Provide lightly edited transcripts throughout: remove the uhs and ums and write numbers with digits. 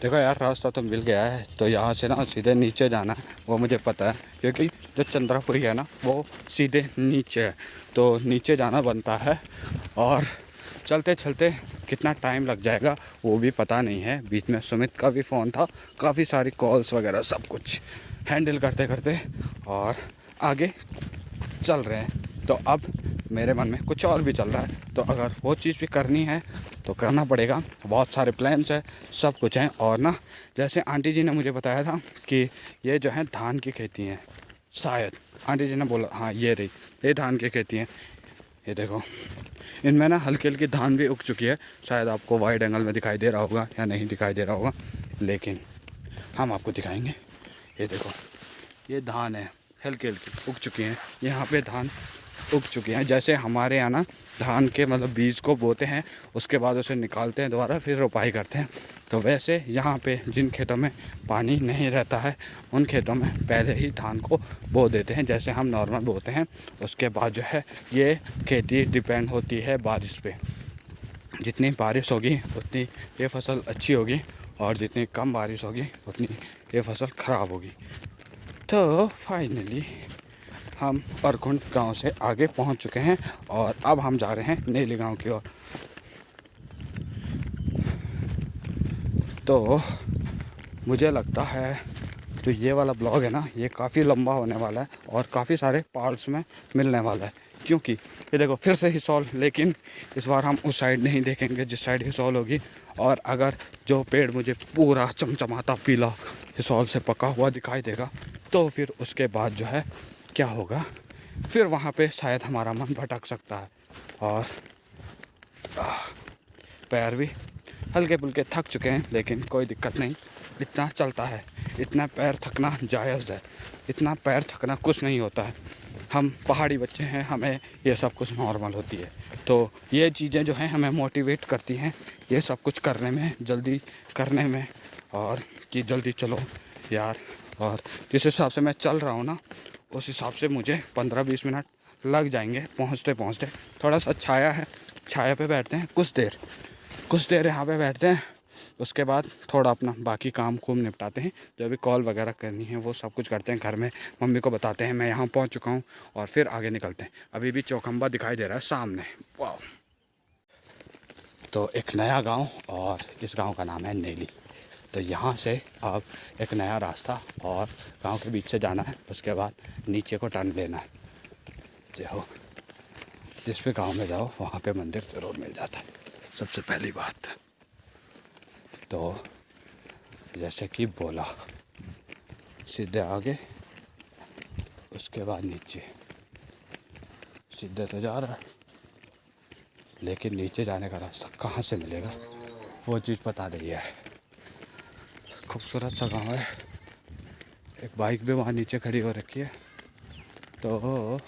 देखो यार, रास्ता तो मिल गया है। तो यहाँ से ना सीधे नीचे जाना है, वो मुझे पता है, क्योंकि जो चंद्रापुरी है ना वो सीधे नीचे है। तो नीचे जाना बनता है। और चलते चलते कितना टाइम लग जाएगा वो भी पता नहीं है। बीच में सुमित का भी फ़ोन था, काफ़ी सारी कॉल्स वगैरह सब कुछ हैंडल करते करते और आगे चल रहे हैं। तो अब मेरे मन में कुछ और भी चल रहा है। तो अगर वो चीज़ भी करनी है तो करना पड़ेगा। बहुत सारे प्लान्स हैं, सब कुछ हैं। और ना, जैसे आंटी जी ने मुझे बताया था कि ये जो है धान की खेती है, शायद आंटी जी ने बोला, हाँ ये रही, ये धान की खेती है। ये देखो, इनमें ना हल्की हल्की धान भी उग चुकी है। शायद आपको वाइड एंगल में दिखाई दे रहा होगा या नहीं दिखाई दे रहा होगा, लेकिन हम आपको दिखाएंगे। ये देखो, ये धान है, हल्की हल्की उग चुकी हैं। यहाँ पे धान उग चुकी हैं। जैसे हमारे यहाँ ना धान के मतलब बीज को बोते हैं, उसके बाद उसे निकालते हैं दोबारा, फिर रोपाई करते हैं। तो वैसे यहाँ पे जिन खेतों में पानी नहीं रहता है उन खेतों में पहले ही धान को बो देते हैं, जैसे हम नॉर्मल बोते हैं। उसके बाद जो है ये खेती डिपेंड होती है बारिश पे। जितनी बारिश होगी उतनी ये फसल अच्छी होगी, और जितनी कम बारिश होगी उतनी ये फसल ख़राब होगी। तो फाइनली हम अरकुंड गांव से आगे पहुंच चुके हैं और अब हम जा रहे हैं नेली गांव की ओर। तो मुझे लगता है जो ये वाला ब्लॉग है ना, ये काफ़ी लंबा होने वाला है और काफ़ी सारे पार्ट्स में मिलने वाला है। क्योंकि ये देखो फिर से हिसौल, लेकिन इस बार हम उस साइड नहीं देखेंगे जिस साइड हिसौल होगी। और अगर जो पेड़ मुझे पूरा चमचमाता पीला हिसौल से पका हुआ दिखाई देगा तो फिर उसके बाद जो है क्या होगा, फिर वहाँ पे शायद हमारा मन भटक सकता है। और पैर भी हल्के फुल्के थक चुके हैं, लेकिन कोई दिक्कत नहीं, इतना चलता है। इतना पैर थकना जायज़ है, इतना पैर थकना कुछ नहीं होता है। हम पहाड़ी बच्चे हैं, हमें ये सब कुछ नॉर्मल होती है। तो ये चीज़ें जो हैं हमें मोटिवेट करती हैं ये सब कुछ करने में, जल्दी करने में, और कि जल्दी चलो यार। और जिस हिसाब से मैं चल रहा हूँ ना, उस हिसाब से मुझे 15-20 मिनट लग जाएंगे पहुँचते पहुँचते। थोड़ा सा छाया है, छाया पे बैठते हैं कुछ देर यहाँ पे बैठते हैं। उसके बाद थोड़ा अपना बाकी काम खूब निपटाते हैं, जो भी कॉल वगैरह करनी है वो सब कुछ करते हैं। घर में मम्मी को बताते हैं मैं यहाँ पहुँच चुका हूँ, और फिर आगे निकलते हैं। अभी भी चौखंबा दिखाई दे रहा है सामने, वाह। तो एक नया गांव, और इस गांव का नाम है नेली। तो यहाँ से अब एक नया रास्ता और गांव के बीच से जाना है। उसके बाद नीचे को टर्न लेना है। देखो, जिस पे गांव में जाओ वहाँ पे मंदिर ज़रूर मिल जाता है, सबसे पहली बात। तो जैसे कि बोला, सीधे आगे, उसके बाद नीचे। सीधे तो जा रहा है, लेकिन नीचे जाने का रास्ता कहाँ से मिलेगा वो चीज़ पता नहीं है। खूबसूरत सा गांव है। एक बाइक भी वहाँ नीचे खड़ी हो रखी है, तो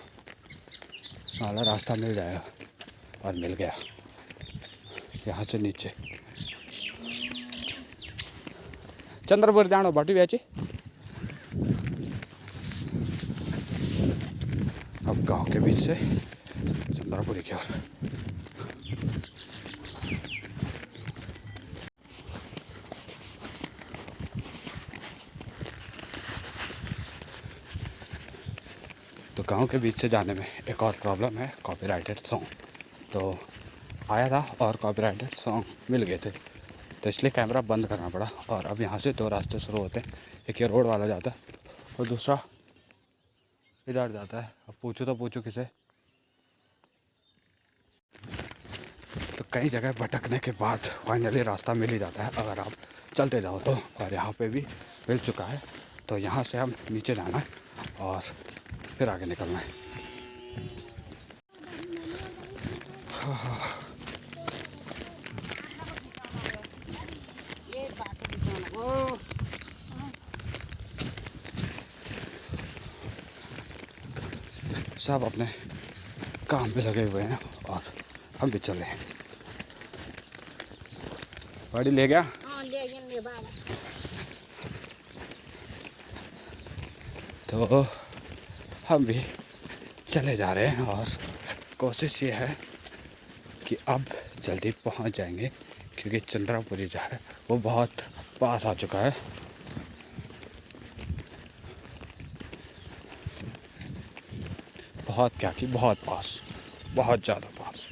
सारा रास्ता मिल जाएगा। और मिल गया। यहाँ से नीचे चंद्रपुर जानो बाटी बेची। अब गांव के बीच से चंद्रपुरी की ओर। तो गांव के बीच से जाने में एक और प्रॉब्लम है, कॉपीराइटेड सॉन्ग। तो आया था और कॉपीराइटेड सॉन्ग मिल गए थे, तो इसलिए कैमरा बंद करना पड़ा। और अब यहाँ से दो रास्ते शुरू होते हैं, एक ये रोड वाला जाता है और दूसरा इधर जाता है। अब पूछो किसे। तो कई जगह भटकने के बाद फाइनली रास्ता मिल ही जाता है अगर आप चलते जाओ तो। और यहाँ पे भी मिल चुका है। तो यहाँ से हम नीचे जाना है और फिर आगे निकलना है। सब अपने काम पे लगे हुए हैं और हम भी चले हैं। गाड़ी ले गया? हाँ, ले गया। तो हम भी चले जा रहे हैं और कोशिश ये है कि अब जल्दी पहुंच जाएंगे, क्योंकि चंद्रापुरी जो है वो बहुत पास आ चुका है। बहुत क्या कि बहुत पास, बहुत ज़्यादा पास।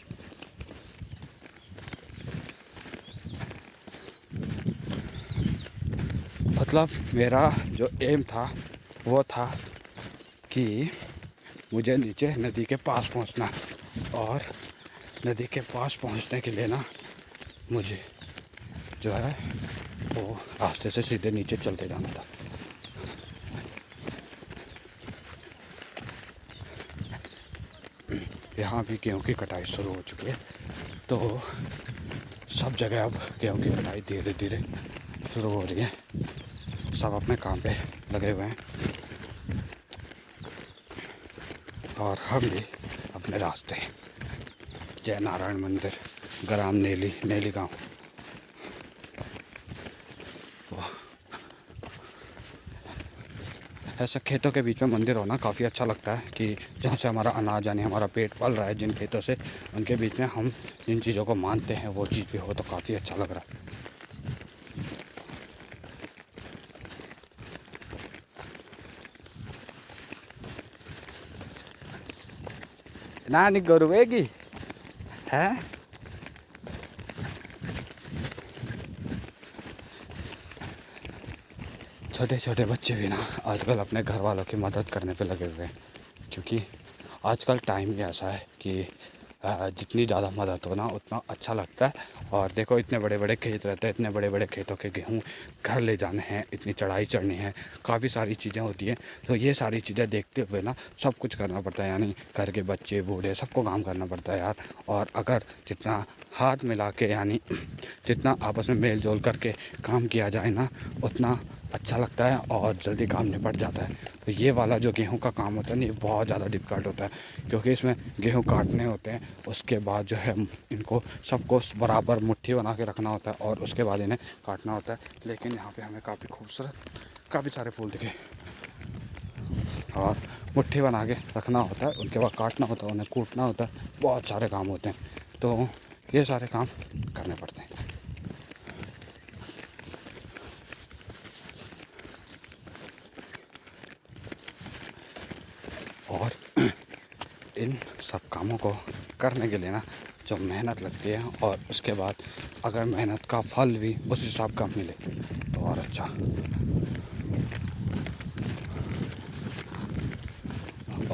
मतलब मेरा जो एम था वो था कि मुझे नीचे नदी के पास पहुंचना, और नदी के पास पहुंचने के लिए ना मुझे जो है वो रास्ते से सीधे नीचे चलते जाना था। यहाँ भी गेहूँ की कटाई शुरू हो चुकी है, तो सब जगह अब गेहूँ की कटाई धीरे धीरे शुरू हो रही है। सब अपने काम पे लगे हुए हैं और हम भी अपने रास्ते। जय नारायण मंदिर, ग्राम नेली गांव। ऐसा खेतों के बीच में मंदिर होना काफ़ी अच्छा लगता है कि जहाँ से हमारा अनाज यानी हमारा पेट पल रहा है, जिन खेतों से, उनके बीच में हम जिन चीज़ों को मानते हैं वो चीज़ भी हो तो काफ़ी अच्छा लग रहा है। नानी गरुएगी है। छोटे छोटे बच्चे भी ना आजकल अपने घर वालों की मदद करने पे लगे हुए हैं, क्योंकि आजकल टाइम ही ऐसा है कि जितनी ज़्यादा मदद हो ना उतना अच्छा लगता है। और देखो इतने बड़े बड़े खेत रहते हैं, इतने बड़े बड़े खेतों के गेहूँ घर ले जाने हैं, इतनी चढ़ाई चढ़नी है, काफ़ी सारी चीज़ें होती हैं। तो ये सारी चीज़ें देखते हुए ना सब कुछ करना पड़ता है, यानी घर के बच्चे बूढ़े सबको काम करना पड़ता है यार। और अगर जितना हाथ मिला के यानी जितना आपस में मेल जोल करके काम किया जाए ना उतना अच्छा लगता है और जल्दी काम निपट जाता है। तो ये वाला जो गेहूं का काम होता है ना ये बहुत ज़्यादा डिफिकल्ट होता है, क्योंकि इसमें गेहूं काटने होते हैं, उसके बाद जो है इनको सबको बराबर मुट्ठी बना के रखना होता है और उसके बाद इन्हें काटना होता है। लेकिन यहाँ पे हमें काफ़ी खूबसूरत काफ़ी सारे फूल दिखे और मुट्ठी बना के रखना होता है, उनके बाद काटना होता है, उन्हें कूटना होता है, बहुत सारे काम होते हैं। तो ये सारे काम करने पड़ते हैं। और इन सब कामों को करने के लिए ना जो मेहनत लगती है और उसके बाद अगर मेहनत का फल भी उस हिसाब का मिले तो और अच्छा।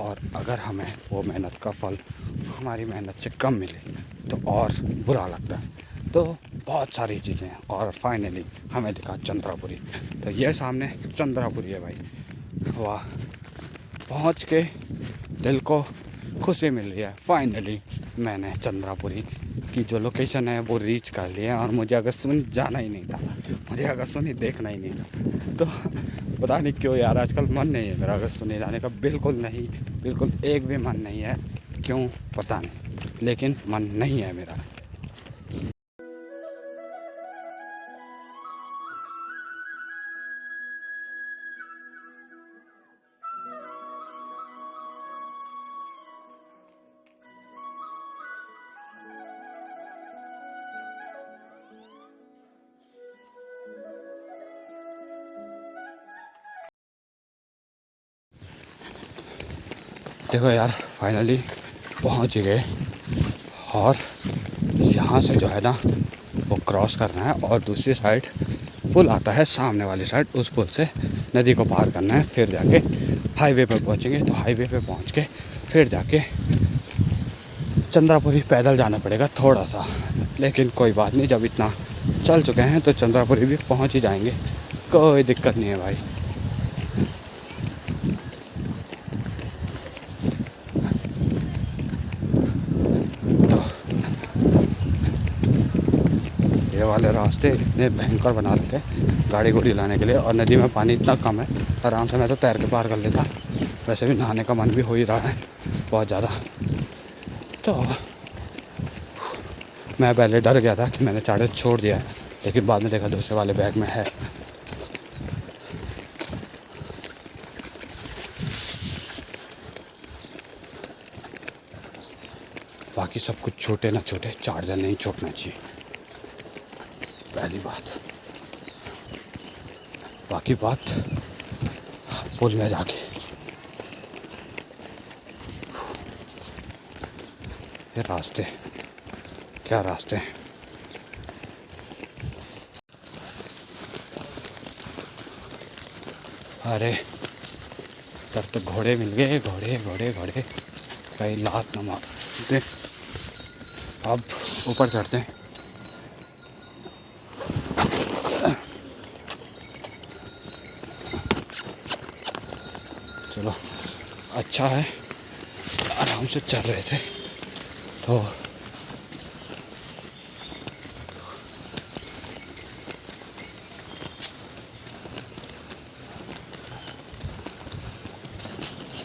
और अगर हमें वो मेहनत का फल हमारी मेहनत से कम मिले तो और बुरा लगता है। तो बहुत सारी चीज़ें हैं और फाइनली हमें दिखा चंद्रापुरी। तो ये सामने चंद्रापुरी है भाई, वाह, पहुँच के दिल को खुशी मिल रही है। फाइनली मैंने चंद्रापुरी की जो लोकेशन है वो रीच कर लिया है और मुझे अगस्त्यमुनि जाना ही नहीं था, मुझे अगस्त्यमुनि देखना ही नहीं था। तो पता नहीं क्यों यार आजकल मन नहीं है मेरा अगस्त्यमुनि जाने का, बिल्कुल नहीं, बिल्कुल एक भी मन नहीं है, क्यों पता नहीं, लेकिन मन नहीं है मेरा। देखो यार फाइनली पहुंच गए और यहाँ से जो है ना वो क्रॉस करना है और दूसरी साइड पुल आता है, सामने वाली साइड उस पुल से नदी को पार करना है, फिर जाके हाईवे पे पहुँचेंगे। तो हाईवे पे पहुँच के फिर जाके चंद्रापुरी पैदल जाना पड़ेगा थोड़ा सा, लेकिन कोई बात नहीं, जब इतना चल चुके हैं तो चंद्रापुरी भी पहुँच ही जाएंगे, कोई दिक्कत नहीं है भाई। ये वाले रास्ते इतने भयंकर बना रखे हैं गाड़ी घोड़ी लाने के लिए, और नदी में पानी इतना कम है आराम से मैं तो तैर के पार कर लेता। वैसे भी नहाने का मन भी हो ही रहा है बहुत ज़्यादा। तो मैं पहले डर गया था कि मैंने चार्जर छोड़ दिया है, लेकिन बाद में देखा दूसरे वाले बैग में है। बाकी सब कुछ छोटे ना छोटे, चार्जर नहीं छोड़ना चाहिए। पहली बात। बाकी बात पुल में जाके, ये रास्ते, क्या रास्ते हैं। अरे तब तो घोड़े मिल गए, घोड़े घोड़े घोड़े, कहीं लात न मार दे। अब ऊपर चढ़ते हैं। चलो अच्छा है, आराम से चल रहे थे तो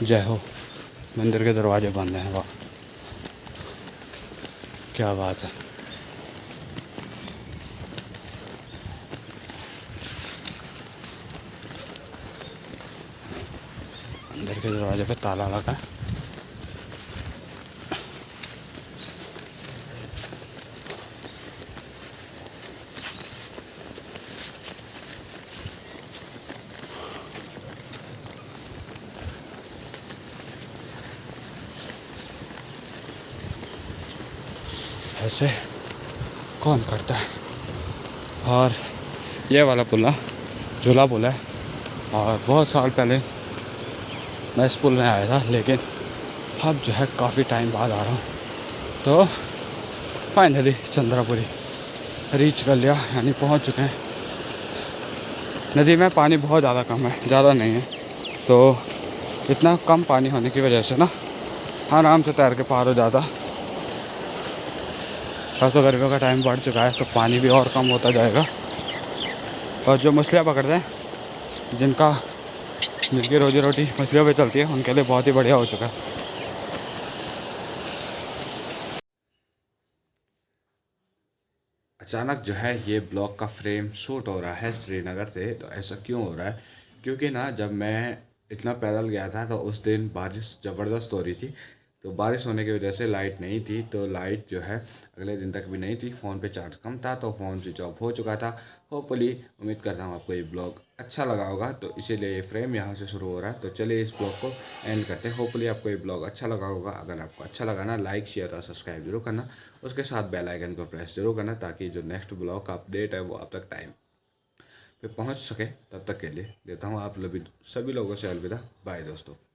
जय हो। मंदिर के दरवाजे बंद हैं, वाह क्या बात है। मंदिर के दरवाजे पे ताला लगा है। ऐसे कौन करता है। और ये वाला पुल ना झूला पुल है, और बहुत साल पहले मैं इस पुल में आया था, लेकिन अब जो है काफ़ी टाइम बाद आ रहा हूँ। तो फाइनली चंद्रापुरी रीच कर लिया, यानी पहुँच चुके हैं। नदी में पानी बहुत ज़्यादा कम है, ज़्यादा नहीं है, तो इतना कम पानी होने की वजह से ना आराम से तैर के पार हो जाता। अब तो गर्मियों का टाइम बढ़ चुका है, तो पानी भी और कम होता जाएगा। और जो मछलियाँ पकड़ते हैं, जिनकी रोजी रोटी मछलियों पे चलती है, उनके लिए बहुत ही बढ़िया हो चुका है। अचानक जो है ये ब्लॉग का फ्रेम शूट हो रहा है श्रीनगर से। तो ऐसा क्यों हो रहा है, क्योंकि ना जब मैं इतना पैदल गया था तो उस दिन बारिश ज़बरदस्त हो रही थी। तो बारिश होने की वजह से लाइट नहीं थी, तो लाइट जो है अगले दिन तक भी नहीं थी। फ़ोन पे चार्ज कम था, तो फ़ोन स्विच ऑफ हो चुका था। होपफुली उम्मीद करता हूँ आपको ये ब्लॉग अच्छा लगा होगा, तो इसीलिए ये फ्रेम यहाँ से शुरू हो रहा है। तो चलिए इस ब्लॉग को एंड करते हैं। होपफुली आपको ये ब्लॉग अच्छा लगा होगा। अगर आपको अच्छा लगा ना, लाइक शेयर और सब्सक्राइब जरूर करना। उसके साथ बेल आइकन को प्रेस जरूर करना, ताकि जो नेक्स्ट ब्लॉग का अपडेट है वो आप तक टाइम पे पहुँच सके। तब तक के लिए देता हूँ आप सभी लोगों से अलविदा। बाय दोस्तों।